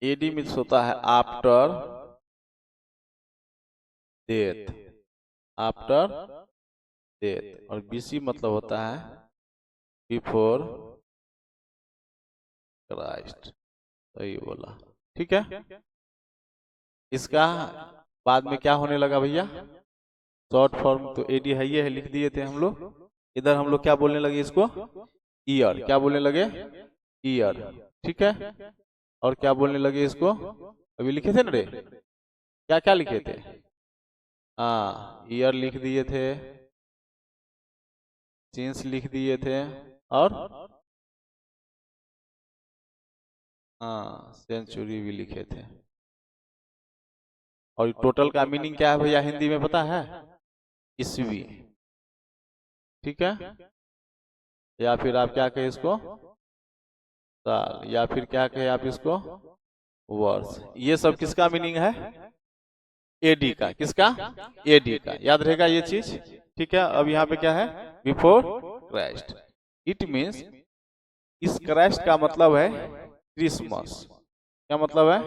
AD means होता है after death, after death, और बीसी मतलब होता है बिफोर क्राइस्ट। सही बोला, ठीक है। इसका बाद में क्या होने लगा भैया, शॉर्ट फॉर्म तो एडी है, ये है, लिख दिए थे हम लोग। इधर हम लोग क्या बोलने लगे इसको, ईयर, क्या बोलने लगे, ईयर, ठीक है। और क्या बोलने लगे इसको, अभी लिखे थे ना रे, क्या क्या लिखे थे, हाँ ईयर लिख दिए थे, सीन्स लिख दिए थे, और हाँ सेंचुरी भी लिखे थे। और टोटल का मीनिंग क्या है भैया हिंदी में पता है, ईस्वी, ठीक है। या फिर आप क्या कहें इसको, साल, या फिर क्या कहें आप इसको, वर्ष। ये सब किसका मीनिंग है, एडी का, किसका, एडी का, याद रहेगा ये चीज, ठीक है। अब यहाँ पे क्या है, बिफोर क्राइस्ट, इट मीन्स, इस क्राइस्ट का मतलब है क्रिसमस, क्या मतलब है,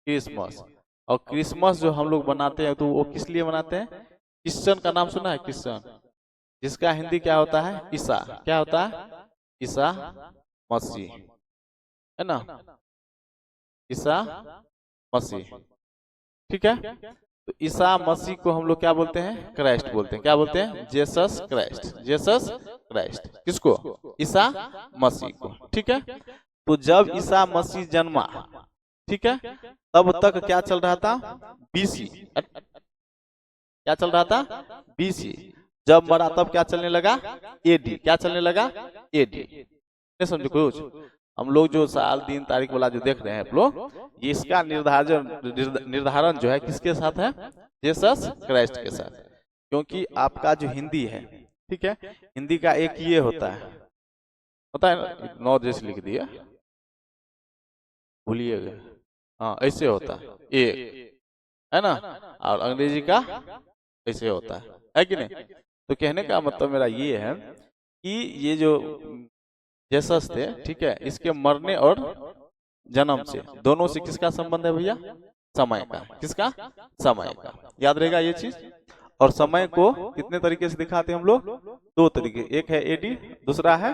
क्रिसमस। और क्रिसमस जो हम लोग बनाते हैं तो वो किस लिए मनाते हैं, क्रिश्चियन का नाम सुना है, क्रिश्चियन, जिसका हिंदी क्या होता है, ईसा, क्या होता है, ईसा मसीह, है ना, ईसा मसीह, ठीक है। तो ईसा मसीह को हम लोग क्या बोलते हैं, क्राइस्ट बोलते हैं, क्या बोलते हैं, जेसस क्राइस्ट, जेसस क्राइस्ट, किसको, ईसा मसीह को, ठीक है। तो जब ईसा मसीह जन्मा, ठीक है, तब तक क्या चल रहा था, बीसी, क्या चल रहा था, बीसी। जब मरा तब क्या चलने लगा, एडी, क्या चलने लगा, एडी, नहीं समझो कुछ। हम लोग जो साल दिन तारीख वाला जो देख रहे हैं आप लोग, ये इसका निर्धारण जो है किसके साथ है, जीसस क्राइस्ट के साथ। क्योंकि आपका जो हिंदी है, ठीक है, हिंदी का एक ये होता है ना, नौ जैसे लिख दिया, भूलिएगा, हाँ ऐसे होता है, एक, है ना, और अंग्रेजी का ऐसे होता है कि नहीं। तो कहने का मतलब मेरा ये है कि ये जो जेसस थे, ठीक है, इसके मरने और जन्म से, दोनों से किसका संबंध है भैया, समय का, किसका, समय का, याद रहेगा ये चीज। और समय को कितने तरीके से दिखाते हैं हम लोग, दो तरीके, एक है एडी, दूसरा है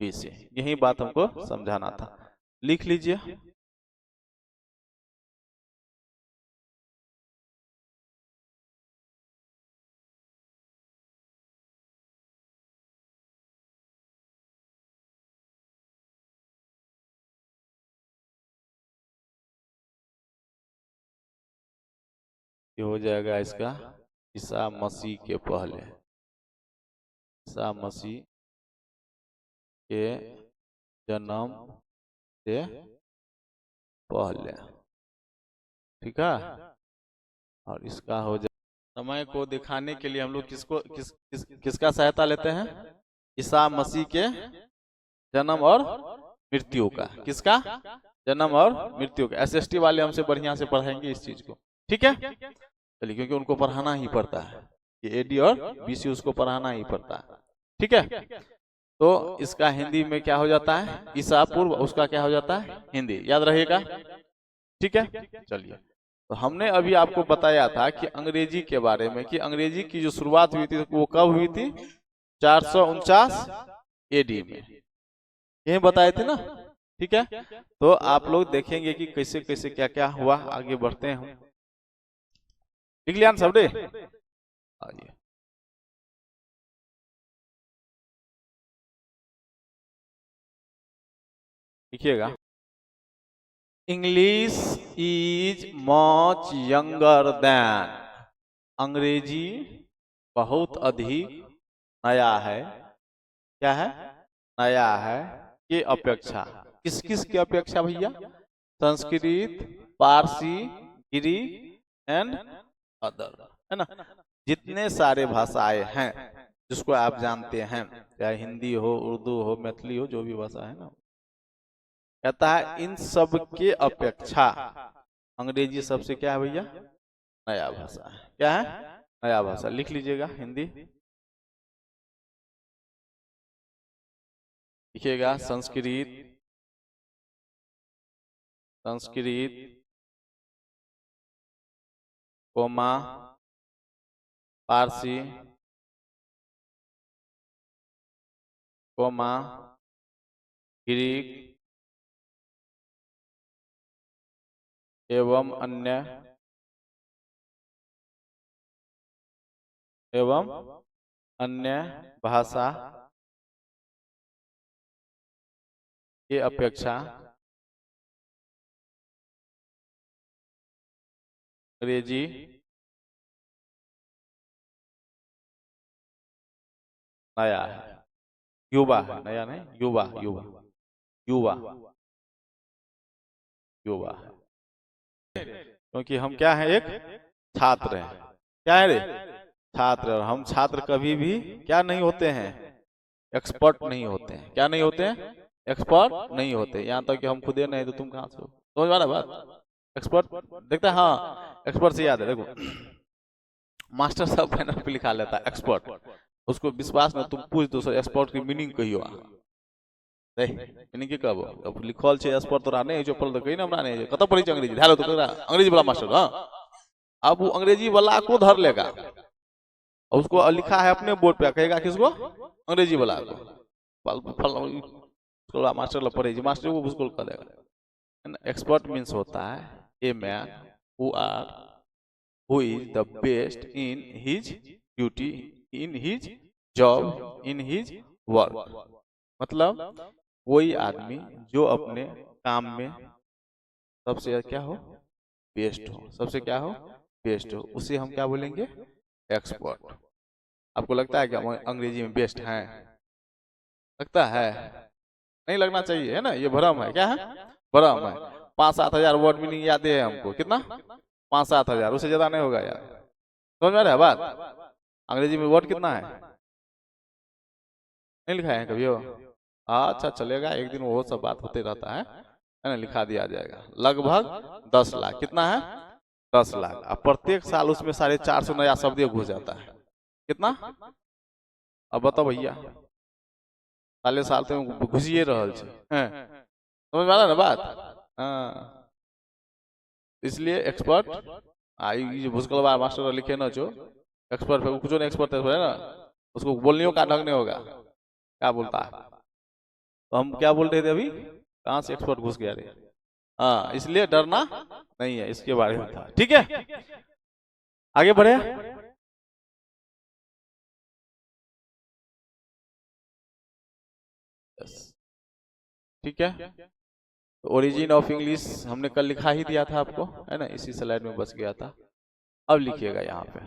बीसी, यही बात हमको समझाना था, लिख लीजिए। ये हो जाएगा इसका, ईसा मसीह के पहले, ईसा मसीह के जन्म से पहले, ठीक है। और इसका हो जाए, समय को दिखाने के लिए हम लोग किसका सहायता लेते हैं, ईसा मसीह के जन्म और मृत्यु का, किसका, जन्म और मृत्यु का। एसएसटी वाले हमसे बढ़िया से पढ़ाएंगे इस चीज को, ठीक है। चलिए, क्योंकि उनको पढ़ाना ही पड़ता है, ये एडी और बीसी उसको पढ़ाना ही पड़ता है, ठीक है। तो इसका हिंदी में क्या हो जाता है, ईसा पूर्व, उसका क्या हो जाता है हिंदी, याद रहेगा, ठीक है। चलिए, तो हमने अभी आपको बताया था कि अंग्रेजी के बारे में, कि अंग्रेजी की जो शुरुआत हुई थी वो कब हुई थी, 449 एडी में, यही बताए थे ना, ठीक है। तो आप लोग देखेंगे कि कैसे कैसे क्या क्या हुआ, आगे बढ़ते हैं हम, लिख लिया सब रे, आइए लिखिएगा। English is much younger than, अंग्रेजी बहुत अधिक नया है, क्या है, नया है, के अपेक्षा, किस किस की अपेक्षा भैया, Sanskrit, Parsi, Greek and other, है ना, जितने सारे भाषाएं हैं जिसको आप जानते हैं, चाहे हिंदी हो, उर्दू हो, मैथिली हो, जो भी भाषा है ना, कहता है इन सब के अपेक्षा अंग्रेजी सबसे क्या है भैया, नया भाषा है, क्या है, नया भाषा, लिख लीजिएगा हिंदी, लिखिएगा Sanskrit, Sanskrit comma Parsi comma Greek एवं अन्य भाषा के अपेक्षा अंग्रेजी नया है, युवा है, नया नहीं, युवा युवा युवा युवा है। क्योंकि हम क्या हैं, एक छात्र हैं। क्या है रे? छात्र। और हम छात्र कभी भी क्या नहीं होते हैं, एक्सपर्ट नहीं होते हैं। क्या नहीं होते हैं? एक्सपर्ट नहीं होते। यहाँ तक कि हम खुदे नहीं तो तुम कहाँ से हो? समझ में आ रहा बात? एक्सपर्ट देखता है, हाँ एक्सपर्ट से याद है, देखो मास्टर साहब पैनल पे लिखा लेता है एक्सपर्ट, उसको विश्वास में तुम पूछ दो सर एक्सपर्ट की मीनिंग कहियो मीनिंग की कब अब लिखल छे एक्सपर्ट तोरा नहीं जो पढ़ल कहीं ना हमरा नहीं कत पढ़ी अंग्रेजी ध्यान तो करा अंग्रेजी वाला मास्टर। हाँ अब वो अंग्रेजी वाला को धर लेगा और उसको लिखा है अपने बोर्ड पे, कहेगा किसको? अंग्रेजी वाला को मास्टर पढ़े मास्टर को उसको कर देगा। एक्सपर्ट मीन्स होता है a man who is the best in his duty, in his job, in his work। मतलब कोई आदमी जो अपने काम में सबसे क्या हो, बेस्ट हो, सबसे क्या हो, बेस्ट हो, उसे हम क्या बोलेंगे? एक्सपर्ट। आपको लगता है कि हम अंग्रेजी में बेस्ट हैं? लगता है? नहीं लगना चाहिए, है ना? ये भ्रम है। क्या है? भ्रम है। 5-7 हजार वर्ड मीनिंग याद है हमको। कितना? 5-7 हजार, उससे ज्यादा नहीं होगा यार। समझ में आ रहा है बात? अंग्रेजी में वर्ड कितना है? नहीं लिखा है कभी हो? अच्छा चलेगा, एक दिन वो सब बात होते रहता है ना, लिखा दिया जाएगा। लगभग 10 लाख। कितना है? 10 लाख। अब प्रत्येक साल उसमें 450 नया शब्द घुस जाता है। कितना? अब बताओ भैया, साल तो घुसिए रहल छे। समझ में आ रहा ना बात? हाँ इसलिए एक्सपर्ट आई भूसकलवा मास्टर लिखे ना जो एक्सपर्ट है, कुछ नहीं एक्सपर्ट है ना, उसको बोलने का ढंग नहीं होगा। क्या बोलता है? तो हम क्या बोल रहे थे अभी? कहाँ से एक्सपर्ट घुस गया रे? हाँ इसलिए डरना नहीं है, इसके बारे में था। ठीक है आगे बढ़े। ठीक है तो ओरिजिन ऑफ इंग्लिश हमने कल लिखा ही दिया था आपको, है ना? इसी स्लाइड में बच गया था। अब लिखिएगा यहाँ पे,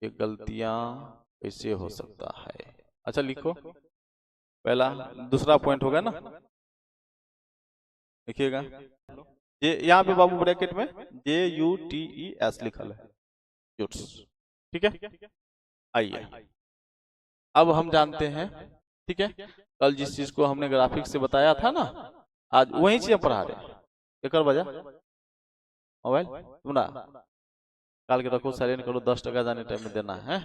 ये गलतियां कैसे हो सकता है। अच्छा लिखो, पहला दूसरा पॉइंट होगा ना, लिखिएगा। ये यहाँ पे बाबू ब्रैकेट में JUTES लिखल है, जुट्स। ठीक है आइए अब हम जानते हैं। ठीक है कल जिस चीज को हमने ग्राफिक्स से बताया था ना, आज वही चीज पढ़ा रहे। एक बजा मोबाइल तुमरा काल के रखो, साइलेंट करो, 10 टका जाने टाइम में देना है।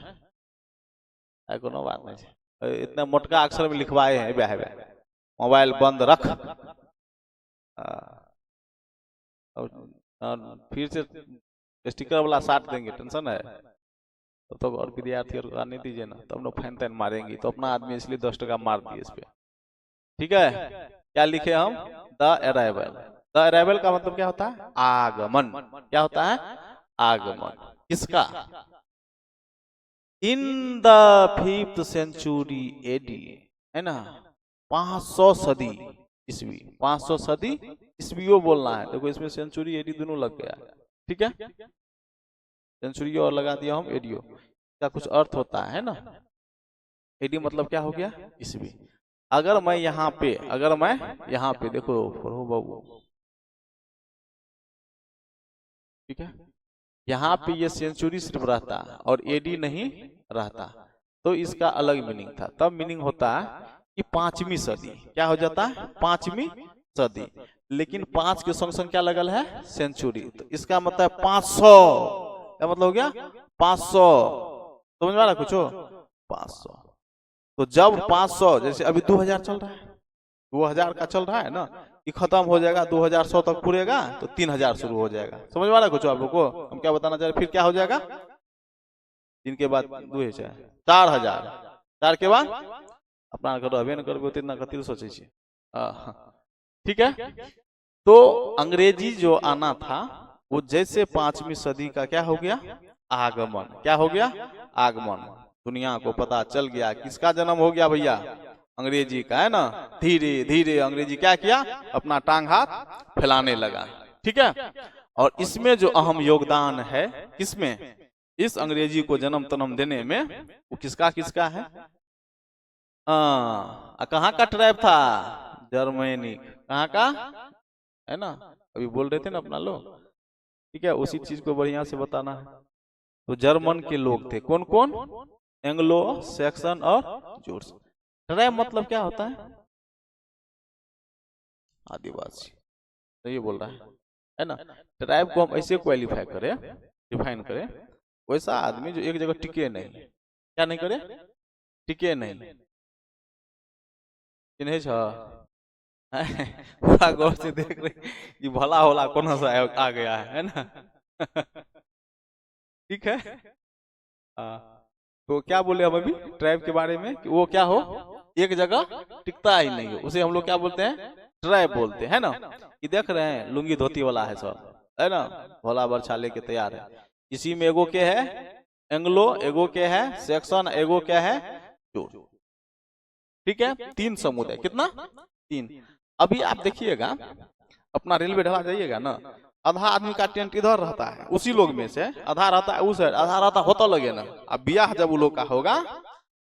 कोनो बात नहीं है, इतना मोटका अक्षर में लिखवाए हैं। मोबाइल बंद रख। फिर से स्टिकर वाला साट देंगे, टेंशन है तो और विद्यार्थी और आने दीजिए ना, तब लोग फैन तैन मारेंगे। तो अपना आदमी इसलिए 10 टका मार दिए इस पे। ठीक है क्या लिखे हम? The arrival. द अराइवल का मतलब क्या होता है? आगमन। क्या होता है? आगमन। किसका? In the 5th century AD, है ना? 500 सदी ईस्वी। 500 सदी ईस्वीओ बोलना है। देखो इसमें सेंचुरी एडी दोनों लग गया। ठीक है सेंचुरी और लगा दिया हम, एडियो का कुछ अर्थ होता है ना। एडी मतलब क्या हो गया? ईस्वी। अगर मैं यहाँ पे देखो पढ़ो बाबू, ठीक है यहाँ पे ये सेंचुरी सिर्फ रहता और एडी नहीं रहता, तो इसका अलग मीनिंग था। तब मीनिंग होता है कि 5वीं सदी। क्या हो जाता है? 5वीं सदी। लेकिन 5 के संग संग क्या लगल है? सेंचुरी। तो इसका मतलब 500। क्या मतलब हो गया? 500। समझ में आ रहा कुछ? 500। तो जब 500, जैसे अभी 2000 चल रहा है, 2000 का चल रहा है ना, ये खत्म हो जाएगा 2100 तक पूरेगा तो 3000 शुरू हो जाएगा। समझ में आ रहा है कुछ आप लोग को हम क्या बताना चाह रहे? फिर क्या हो जाएगा? 3 के बाद 2 4000, 4 के बाद अपना रहबे न करबे इतना कथी सोचे छी। ठीक है, तो अंग्रेजी जो आना था वो जैसे 5वीं सदी का क्या हो गया? आगमन। क्या हो गया? आगमन। दुनिया को पता चल गया किसका जन्म हो गया भैया? अंग्रेजी का, है ना। धीरे धीरे अंग्रेजी क्या किया? अपना टांग हाथ फैलाने लगा। ठीक है, और इसमें जो अहम योगदान है किसमें? इस अंग्रेजी को जन्म तन्म देने में वो किसका किसका है? कहाँ का ट्राइब था? जर्मनी। कहाँ का? है ना, अभी बोल रहे थे ना अपना लोग। ठीक है, उसी चीज को बढ़िया से बताना है। तो जर्मन के लोग थे कौन कौन? एंग्लो सैक्सन और जूट्स। ट्राइब मतलब क्या होता है? आदिवासी। तो ये बोल रहा है ना। ट्राइब को हम ऐसे क्वालिफाई करें, डिफाइन करें, वैसा आदमी जो एक जगह टिके नहीं। क्या नहीं करे? टिके नहीं। चिन्हे छ? पूरा गौर से देख रहे कि भला होला कौन सा आ गया है ना। ठीक है। तो क्या बोले हम अभी ट्राइब के बारे में कि वो क्या हो? एक जगह टिकता ही नहीं हो, उसे हम लोग क्या बोलते हैं? ट्राइब बोलते हैं ना। ये देख रहे हैं लुंगी धोती वाला है सब, है ना, भोला बरछा लेके तैयार है। इसी में एगो के है एंग्लो, एगो के है सैक्सन, एगो क्या है? जूट। ठीक है, 3 समुदाय। कितना? 3। अभी आप देखिएगा अपना रेलवे ढला जाइएगा ना, आधा आदमी का टेंट इधर रहता है उसी लोग में से, आधा रहता है उस साइड, आधा रहता होता लगे ना। अब ब्याह जब वो लोग का होगा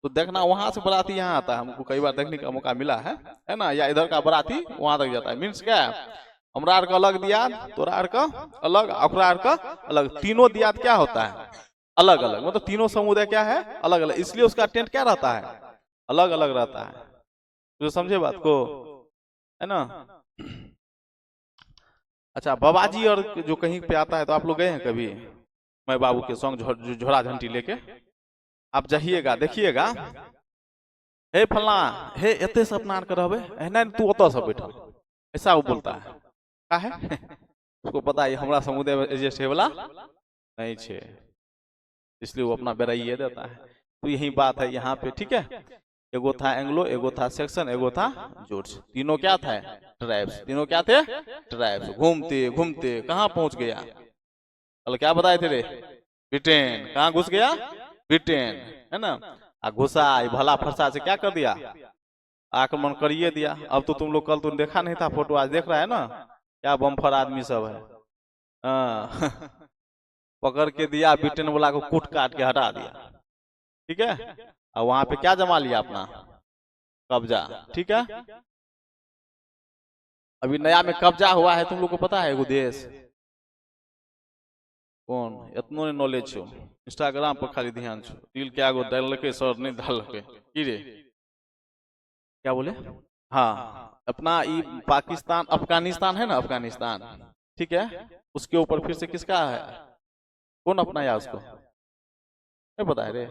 तो देखना वहां से बराती यहाँ आता है। हमको कई बार देखने का मौका मिला है ना, या इधर का बराती वहां तक जाता है। मीन्स क्या है? हमरा आर का अलग दियाद, तोरा आर का अलग, ओकरा आर का अलग। तीनों दियाद क्या होता है? अलग अलग। मतलब तीनों समुदाय क्या है? अलग अलग। इसलिए उसका टेंट क्या रहता है? अलग अलग रहता है। तो समझे बात को, है ना। अच्छा, बाबाजी और जो कहीं पे आता है तो आप लोग गए हैं कभी? मैं बाबू के संग झोड़ा झंटी लेके आप जाइएगा, देखिएगा, हे फला, हे एते से अपना कर रहबे नहीं, तू ओतो से बैठल, ऐसा वो बोलता है। का है? उसको पता है हमारा समुदाय में एडजस्ट है वाला नहीं छे, इसलिए वो अपना बेराइए देता है। तो यही बात है यहाँ पे। ठीक है, एगो था एंग्लो, एगो था सेक्शन, एगो था जूट्स। तीनों क्या था? ट्राइब्स। तीनों क्या थे? ट्राइब्स। घूमते घूमते कहाँ पहुंच गया? कल क्या बताए थे रे? ब्रिटेन। कहाँ घुस गया? ब्रिटेन, है ना। घुसा भला फरसा से क्या कर दिया? आक्रमण करिए दिया। अब तो तुम लोग कल तुम देखा नहीं था फोटो, आज देख रहा है ना, क्या बम्फर आदमी सब है। पकड़ के दिया ब्रिटेन वाला को, कूट काट के हटा दिया। ठीक है, और वहां पे क्या जमा लिया? अपना कब्जा। ठीक है, अभी नया में कब्जा हुआ है, तुम लोग को पता है एगो देश कौन? इतनो ने नॉलेज छो, इंस्टाग्राम पर खाली ध्यान छो। रील क्या गो डालके सर नहीं डालके की रे? क्या बोले? हाँ, अपना ये पाकिस्तान अफगानिस्तान है ना, अफगानिस्तान। ठीक है, उसके ऊपर फिर से किसका है? कौन अपनाया उसको? नहीं पता है रे?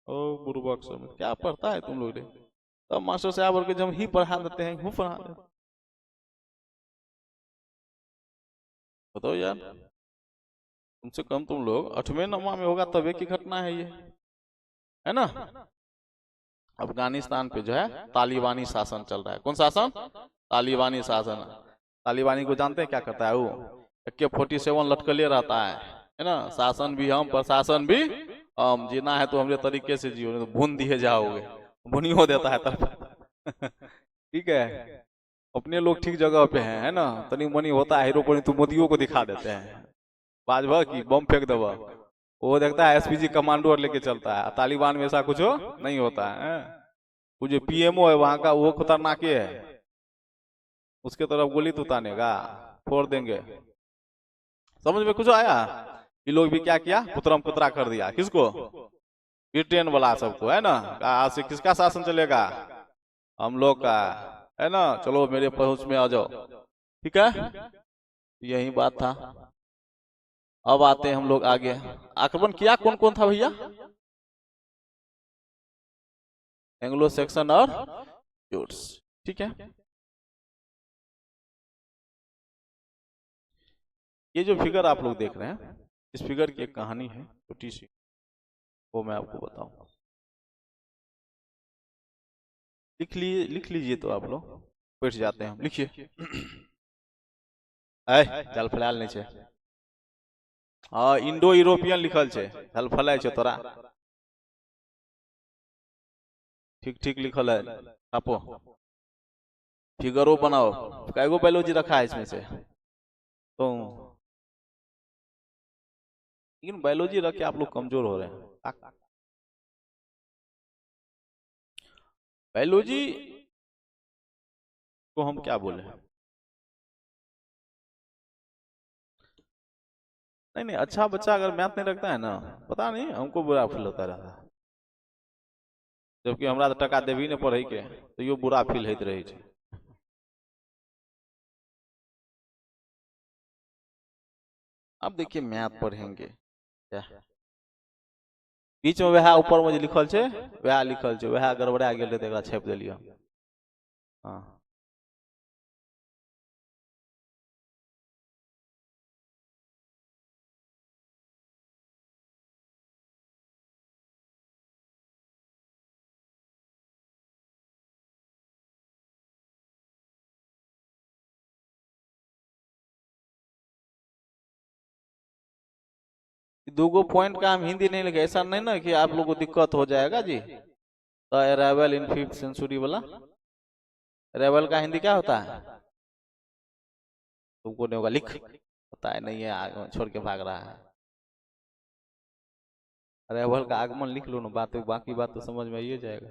ओ बुर्बक सब क्या पढ़ता है तुम लोग रे? तब मास्टर साहब और के जब ही पढ़ा देते हैं, हूँ पढ़ा देते। बताओ यार, कम से कम तुम लोग 8वें 9वां में होगा तब की घटना है ये, है ना। अफगानिस्तान पे जो है तालिबानी शासन चल रहा है। कौन शासन? तालिबानी शासन। तालिबानी को जानते हैं क्या करता है? वो AK-47 लटकले रहता है ना। शासन भी हम, प्रशासन भी हम। जीना है तो हमरे तरीके से जियो, तो भून दिए जाओगे। भुनियो देता है तब। ठीक है, अपने लोग ठीक जगह पे हैं, है ना। तनी मनी होता है हीरो, तो मोदियों को दिखा देते हैं, बाजवा की बम फेंक दबा, वो देखता है SPG कमांडो लेके चलता है। तालिबान में ऐसा कुछ नहीं होता है। वो जो PMO है वहां का, वो खतरनाक है, उसके तरफ गोली तो तानेगा, फोड़ देंगे। समझ में कुछ आया? ये लोग भी क्या किया? पुतरम पुतरा कर दिया। किसको? ब्रिटेन वाला सबको, है ना। आज से किसका शासन चलेगा? हम लोग का, है ना। चलो मेरे पहुंच में आ जाओ। ठीक है, यही बात था। अब आते हैं हम लोग आगे। आक्रमण किया कौन कौन था भैया? एंग्लो सैक्सन और जूट्स। ठीक है, ये जो फिगर आप लोग देख रहे हैं, इस फिगर की एक कहानी है छोटी सी, वो मैं आपको बताऊं। लिख लीजिए तो आप लोग बैठ जाते हैं, लिखिए। जल फलाल नहीं छे। हाँ, इंडो यूरोपियन लिखल छे, जल फलाय छे तोरा। ठीक ठीक लिखल है, छापो। फिगरो बनाओ। कैगो बायोलॉजी रखा है इसमें से? तो लेकिन बायोलॉजी रख के आप लोग कमजोर हो रहे हैं। बायोलॉजी को हम क्या बोले? नहीं नहीं, अच्छा बच्चा अगर मैथ नहीं रखता है ना, पता नहीं हमको बुरा फील होता रहता है। जबकि हमरा तो टका देवी ने पढ़े के, तो यो बुरा फील होते रहे छे। अब देखिए मैथ पढ़ेंगे क्या, बीच में वह ऊपर में जो लिखल छे, वह लिखल छे, वह गड़बड़ा गेल रहे तो एकरा छाप देलियो। हाँ, दूगो पॉइंट का हम हिंदी नहीं लिखे, ऐसा नहीं ना कि आप लोग को दिक्कत हो जाएगा जी। The arrival in 5th century वाला अराइवल का हिंदी क्या होता है? तुमको नहीं होगा, लिख। पता है नहीं है, छोड़ के भाग रहा है। अराइवल का आगमन लिख लो ना, बात बाकी बात तो समझ में ही जाएगा।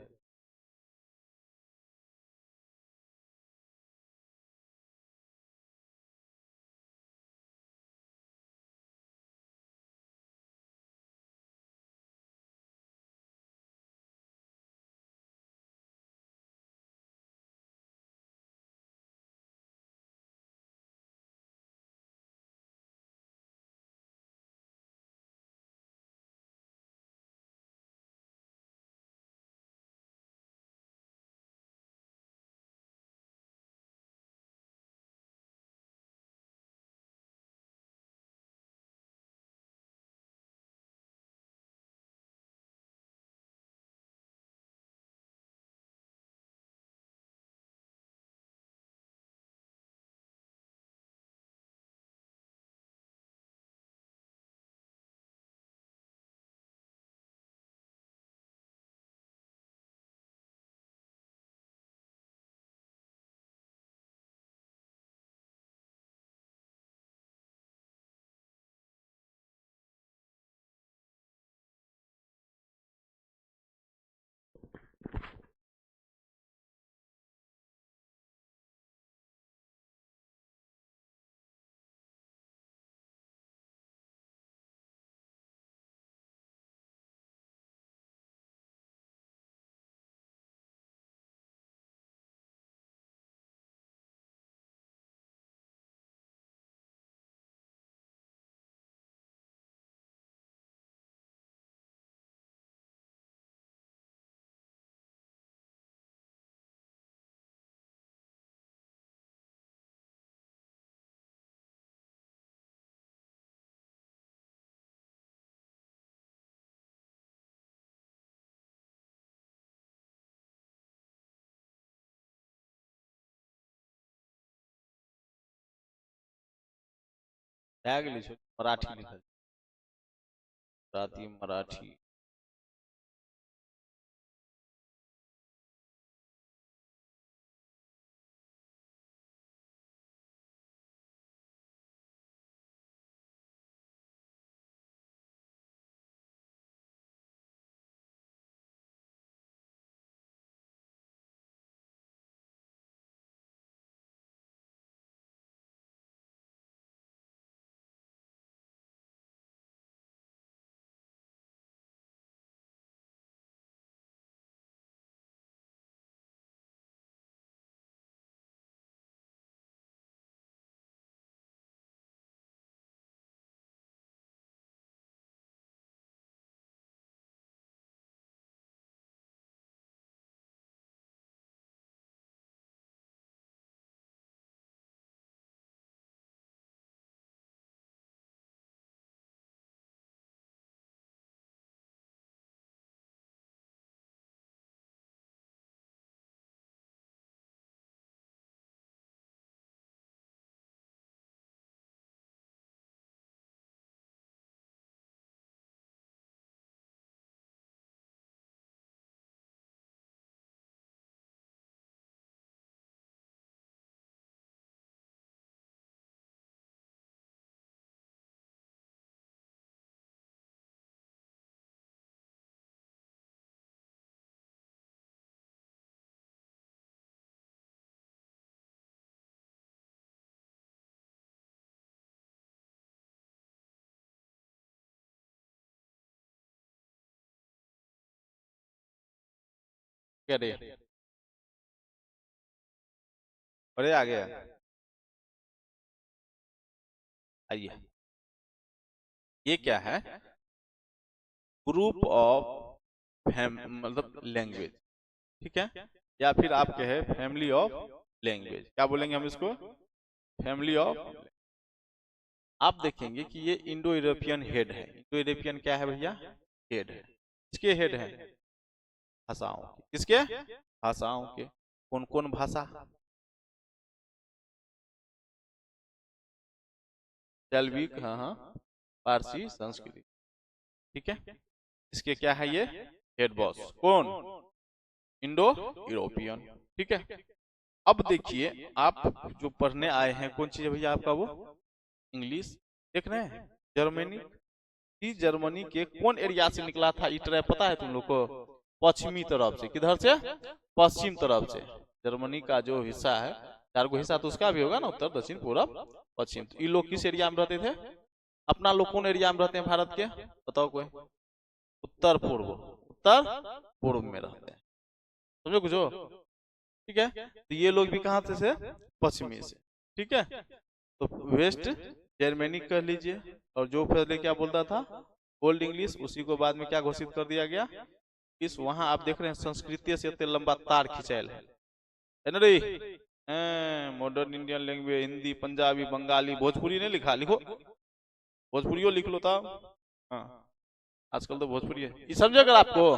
भए गेली, मराठी लिखल, मराठी मराठी। अरे अरे आ गया, आइए। ये क्या है? ग्रुप ऑफ मतलब लैंग्वेज, ठीक है, या फिर आप कहे फैमिली ऑफ लैंग्वेज। क्या बोलेंगे हम इसको? Family of. आप देखेंगे कि ये इंडो यूरोपियन हेड है। इंडो यूरोपियन क्या है भैया? हेड है। किसके हेड है? भाषाओं के। किसके? भाषाओं के। कौन कौन भाषा? तेलुगु, हाँ हाँ, फारसी, संस्कृत, ठीक है। इसके क्या है ये? Head boss. कौन? इंडो यूरोपियन, ठीक है। अब देखिए, आप जो पढ़ने आए हैं, कौन चीज है भैया आपका? वो इंग्लिश। देख रहे हैं? जर्मनी। इस जर्मनी के कौन एरिया से निकला था ई ट्रैप, पता है तुम लोग को? पश्चिमी तरफ से। किधर से? पश्चिम तरफ से। जर्मनी का जो हिस्सा है, चार गो हिस्सा तो उसका भी होगा ना, उत्तर, दक्षिण, पूरब, पश्चिम। तो ये लोग किस एरिया में रहते थे? अपना लोग कौन एरिया में रहते हैं भारत के? बताओ कोई। उत्तर पूर्व। उत्तर पूर्व में रहते हैं, समझो कुछ? ठीक है। तो ये लोग भी कहाँ से? पश्चिमी से, ठीक है। तो वेस्ट जर्मनी कर लीजिए। और जो पहले क्या बोलता था, ओल्ड इंग्लिश, उसी को बाद में क्या घोषित कर दिया गया? इस वहां आप देख रहे हैं संस्कृति से इतने लंबा तार खिंचायल है ना रे? Modern Indian language, Hindi, Punjabi, Bengali, Bhojpuri नहीं लिखा? लिखो, भोजपुरियो लिख लो था। हाँ, आजकल तो भोजपुरी है। ये समझे? अगर आपको,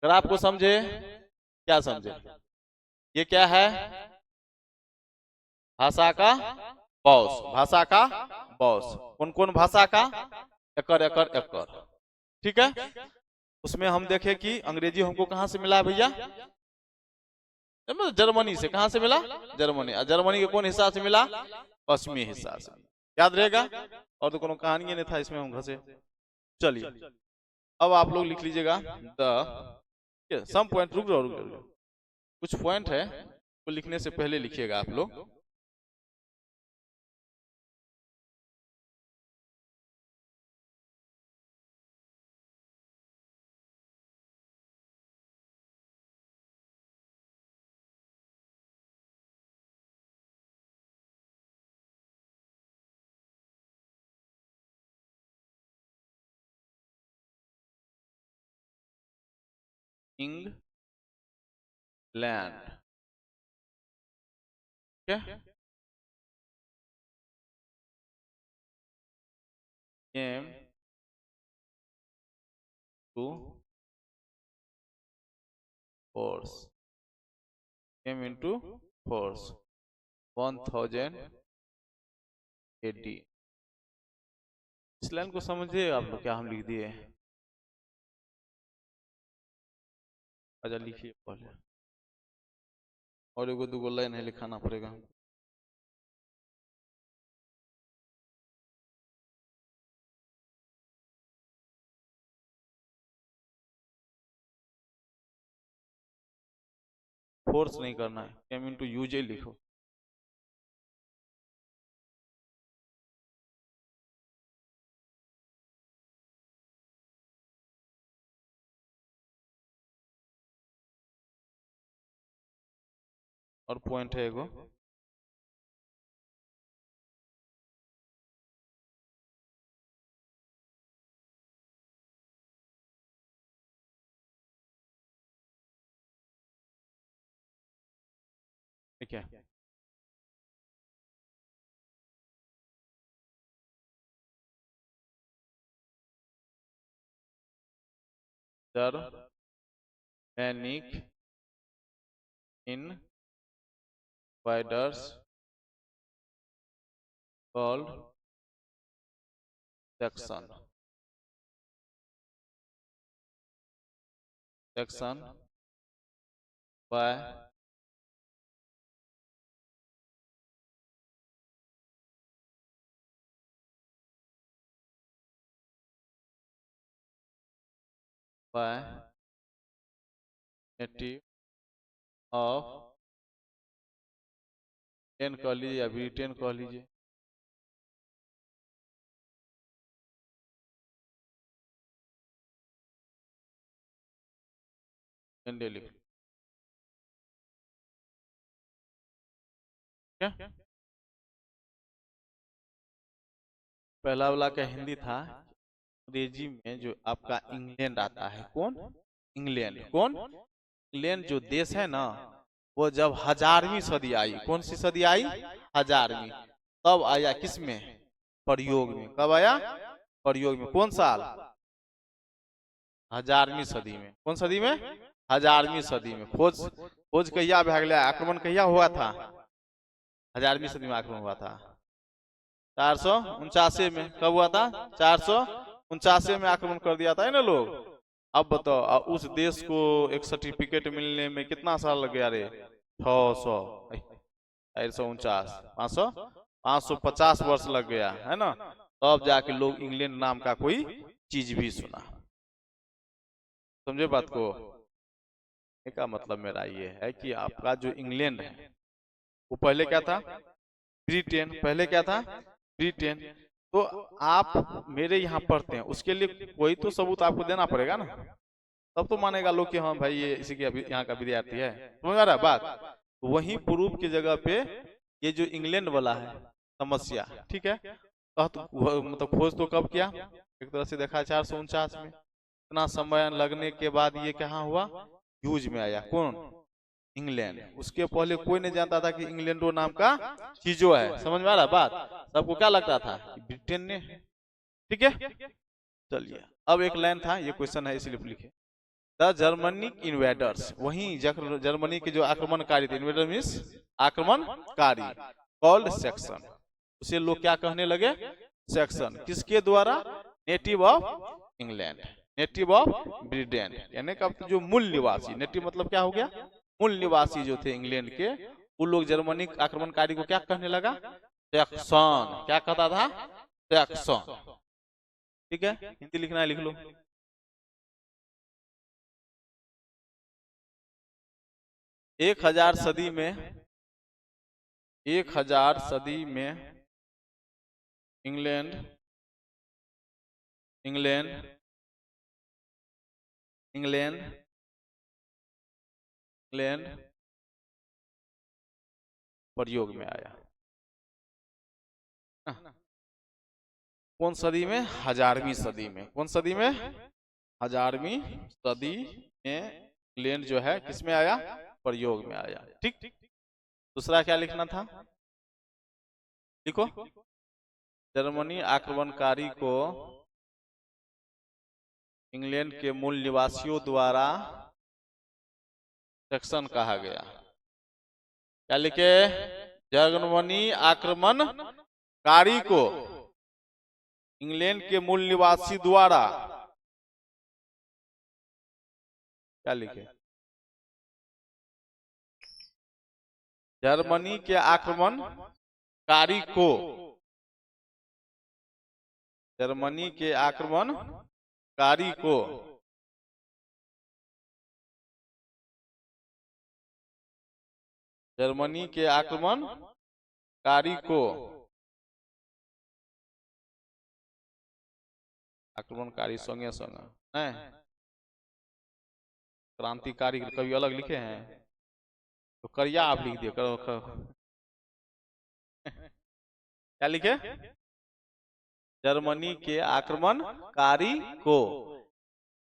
अगर आपको समझे, क्या समझे? ये क्या है? भाषा का बॉस। भाषा का बॉस। कौन कौन भाषा का? एकर एकर एकर, ठीक है। उसमें हम देखें कि अंग्रेजी हमको कहां से मिला है भैया? जर्मनी से। कहां से मिला? जर्मनी। और जर्मनी के कौन हिस्सा से मिला? पश्चिमी हिस्सा से। याद रहेगा। और तो कोनो कहानी नहीं था इसमें, हम घसे। चलिए, अब आप लोग लिख लीजिएगा द सम पॉइंट। रुक जाओ रुक जाओ, कुछ पॉइंट है वो लिखने से पहले लिखिएगा आप लोग। इंग्लैंड, क्या? Came to force, came into force 1000 AD। इस लाइन को समझे आप लोग? क्या हम लिख दिए? अच्छा लिखिए पहले, और एगो दूगो लाइन है लिखाना पड़ेगा। फोर्स नहीं करना है, केम इनटू यूजे लिखो। और पॉइंट है एगो, ठीक है। Germanic invaders called Saxon, Saxon by native of, ten कह लीजिए या ब्रिटेन कह लीजिए। हिंदी लिख क्या? पहला वाला का हिंदी था, अंग्रेजी में जो आपका इंग्लैंड आता है, कौन? इंग्लैंड। कौन? इंग्लैंड जो देश है ना, वो जब 1000वीं सदी आई, कौन सी सदी आई? 1000वीं। तब आया किस में? प्रयोग में। कब आया? प्रयोग में। कौन साल? 1000वीं सदी में। कौन सदी में? 1000वीं सदी में। खोज खोज कहिया भाग गया? आक्रमण कहिया हुआ था? 1000वीं सदी में आक्रमण हुआ था। 479 में। कब हुआ था? 479 में आक्रमण कर दिया था ना लोग। अब बताओ, उस देश को एक सर्टिफिकेट मिलने में कितना साल लग गया रे? 600, 449, 550 वर्ष लग गया है ना। तब जाके लोग इंग्लैंड नाम का कोई चीज भी सुना। समझे बात को? इसका मतलब मेरा ये है कि आपका जो इंग्लैंड है वो पहले क्या था? ब्रिटेन। पहले क्या था? ब्रिटेन। तो आप मेरे यहाँ पढ़ते हैं, उसके लिए कोई तो सबूत आपको देना पड़ेगा ना, तब तो मानेगा लोग कि हाँ भाई ये इसी के यहाँ का विद्यार्थी है। समझ आ रहा है बात? वहीं प्रूफ की जगह पे ये जो इंग्लैंड वाला है समस्या, ठीक है, तो मतलब खोज तो कब किया? एक तरह से देखा 449 में। इतना समय लगने के बाद ये कहाँ हुआ? यूज में आया। कौन? इंग्लैंड। उसके पहले कोई नहीं जानता था कि इंग्लैंडो नाम का चीजों है। समझ में आ रहा बात? सबको क्या लगता था? ब्रिटेन ने। ठीक है, चलिए अब एक लाइन था, ये क्वेश्चन है इसलिए लिखे। द जर्मनिक इन्वेडर्स, वही जर्मनी के जो आक्रमणकारी थे, इन्वेडर मीन्स आक्रमणकारी, कॉल्ड सेक्शन, उसे लोग क्या कहने लगे? सेक्शन। किसके द्वारा? Native of England, native of Britain, यानी कि जो मूल निवासी। नेटिव मतलब क्या हो गया? मूल निवासी जो थे इंग्लैंड के, वो लोग जर्मनी आक्रमणकारी को क्या कहने लगा? सेक्शन। क्या कहता था? सेक्शन। ठीक है, हिंदी लिखना है लिख लो। 1000 सदी में, 1000 सदी में इंग्लैंड इंग्लैंड इंग्लैंड इंग्लैंड प्रयोग में आया। कौन सदी में? 1000वीं सदी में। कौन सदी में? 1000वीं सदी में इंग्लैंड जो है किस में आया? प्रयोग में आया। ठीक। दूसरा क्या लिखना था? लिखो। जर्मनी आक्रमणकारी को इंग्लैंड के मूल निवासियों द्वारा सेक्शन कहा गया। क्या लिखे? जर्मनी आक्रमणकारी को इंग्लैंड के मूल निवासी द्वारा क्या लिखे? जर्मनी के आक्रमणकारी को, जर्मनी के आक्रमणकारी को जर्मनी के आक्रमणकारी को आक्रमणकारी संगे संगे क्रांतिकारी कभी अलग लिखे हैं तो करिया आप लिख दिए करो। क्या लिखे? जर्मनी के आक्रमणकारी को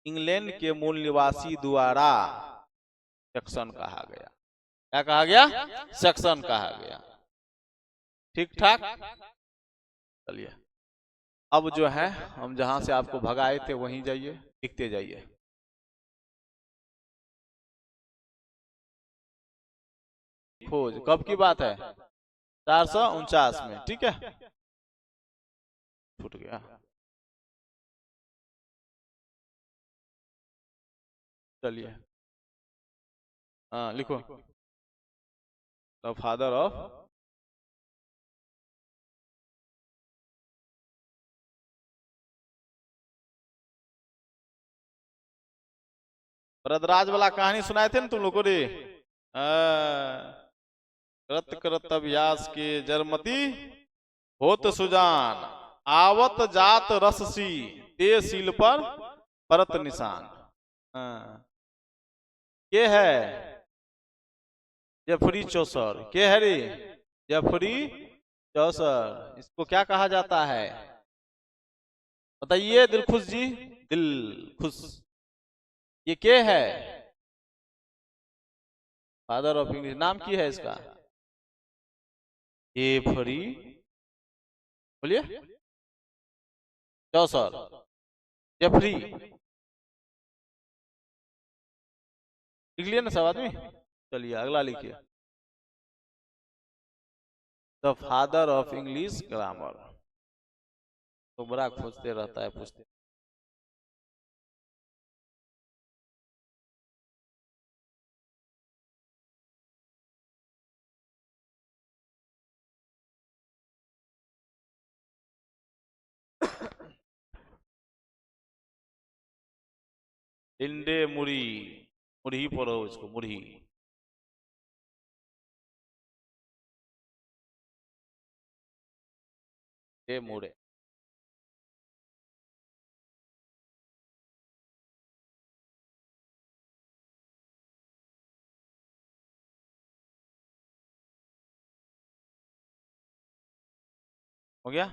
इंग्लैंड के मूल निवासी द्वारा सेक्शन कहा गया। क्या कहा गया? सेक्शन कहा गया। ठीक ठाक। चलिए अब जो है हम जहां से आपको भगाए थे वहीं जाइए, लिखते जाइए। खोज कब की बात है? 449 में। ठीक है, छूट गया। चलिए हाँ लिखो। द फादर ऑफ भरद्वाज वाला कहानी सुनाए थे ना तुम लोगों ने? करत करत अभ्यास के जरमती होत सुजान, आवत जात रससी ते सील पर परत निशान। के है जफरी चौसर, के है रे जफरी चौसर, इसको क्या कहा जाता है बताइए दिलखुश जी, दिलखुश, ये के है फादर ऑफ इंग्लिश, नाम की है इसका ए फरी, बोलिए चौसर, जफरी, लिख लिया ना सब आदमी, चलिए अगला लिखिए, the father of English grammar, तो बड़ा खोजते रहता है पूछते, इंडे मुरी, मुरही पढ़ो इसको, मुरही, ए मुड़े, हो गया,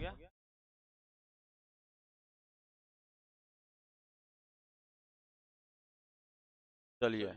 चलिए